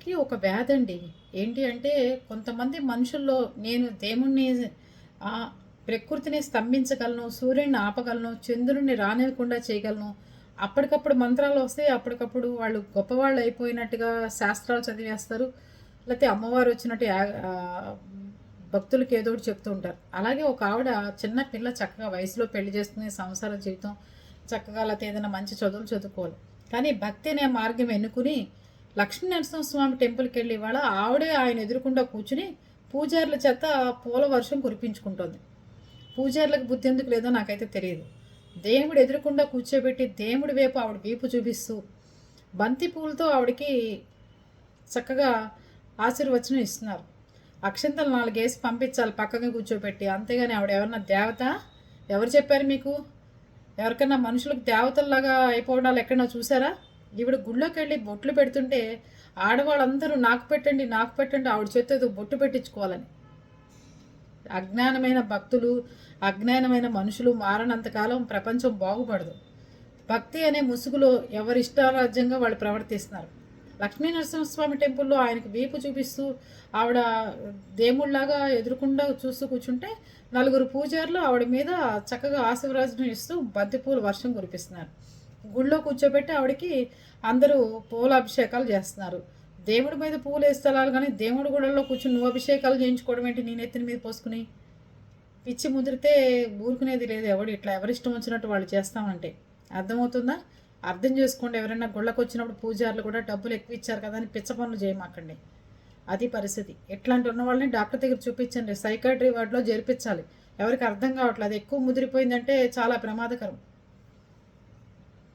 మనిషికి ఒక వ్యాధండి. ఏంటి అంటే కొంతమంది మనుషుల్లో నేను దేవుణ్ణి ఆహ్, ప్రకృతిని స్తంభించగలను, సూర్యుడిని ఆపగలను, చంద్రుడిని రానివ్వకుండా చేయగలను. అప్పటికప్పుడు మంత్రాలొస్తాయి. అప్పటికప్పుడు వాళ్ళు గొప్పవాళ్ళు అయిపోయినట్టుగా శాస్త్రాలు చదివేస్తారు. లేతే అమ్మవారు వచ్చినట్టు భక్తులకి ఏదో ఒకటి చెప్తూ ఉంటారు. అలాగే ఒక ఆవిడ చిన్న పిల్ల చక్కగా వయసులో పెళ్లి చేసుకుని సంసార జీవితం చక్కగా లేతే ఏదైనా మంచి చదువులు చదువుకోవాలి. కానీ భక్తి అనే మార్గం ఎన్నుకుని లక్ష్మీ నరసింహస్వామి టెంపుల్‌కెళ్ళి ఇవాళ ఆవిడే ఆయన ఎదురుగుండా కూర్చుని పూజారుల చేత పూల వర్షం కురిపించుకుంటోంది. పూజారులకు బుద్ధి ఎందుకు లేదో నాకైతే తెలియదు. దేవుడు ఎదురుగుండా కూర్చోబెట్టి దేవుడి వైపు ఆవిడ వీపు చూపిస్తూ బంతి పూలతో ఆవిడకి చక్కగా ఆశీర్వచనం ఇస్తున్నారు. అక్షింతలు 4 ఏసి పంపించాలి పక్కకి కూర్చోబెట్టి. అంతేగాని ఆవిడ ఎవరన్నా దేవత? ఎవరు చెప్పారు మీకు? ఎవరికన్నా మనుషులకు దేవతల్లాగా అయిపోవడాలు ఎక్కడన్నా చూసారా? ఈవిడ గుళ్ళోకెళ్ళి బొట్లు పెడుతుంటే ఆడవాళ్ళందరూ నాకు పెట్టండి, నాకు పెట్టండి ఆవిడ చేత్తో ఏదో బొట్టు పెట్టించుకోవాలని. అజ్ఞానమైన భక్తులు, అజ్ఞానమైన మనుషులు మారనంతకాలం ప్రపంచం బాగుపడదు. భక్తి అనే ముసుగులో ఎవరి ఇష్టారాజ్యంగా వాళ్ళు ప్రవర్తిస్తున్నారు. లక్ష్మీ నరసింహస్వామి టెంపుల్లో ఆయనకి వీపు చూపిస్తూ ఆవిడ దేవుళ్లాగా ఎదురుకుండా చూస్తూ కూర్చుంటే నలుగురు పూజారులు ఆవిడ మీద చక్కగా ఆశీర్వాదం ఇస్తూ బంతిపూలు వర్షం కురిపిస్తున్నారు. గుళ్ళో కూర్చోబెట్టి ఆవిడకి అందరూ పూల అభిషేకాలు చేస్తున్నారు. దేవుడి మీద పువ్వులు వేస్తలాలు కానీ దేవుడి గుళ్ళల్లో కూర్చుని నువ్వు అభిషేకాలు చేయించుకోవడం ఏంటి నీ నెత్తిన మీద పోసుకుని? పిచ్చి ముదిరితే ఊరుకునేది లేదు. ఎవడు ఇట్లా ఎవరిష్టం వచ్చినట్టు వాళ్ళు చేస్తామంటే అర్థమవుతుందా? అర్థం చేసుకోండి. ఎవరైనా గుళ్ళకు వచ్చినప్పుడు పూజారులు కూడా డబ్బులు ఎక్కువ ఇచ్చారు కదా అని పిచ్చ పనులు చేయమాకండి. అది పరిస్థితి. ఎట్లాంటి ఉన్న వాళ్ళని డాక్టర్ దగ్గర చూపించండి. సైకాట్రీ వార్డులో చేర్పించాలి. ఎవరికి అర్థం కావట్లేదు. అది ఎక్కువ ముదిరిపోయిందంటే చాలా ప్రమాదకరం.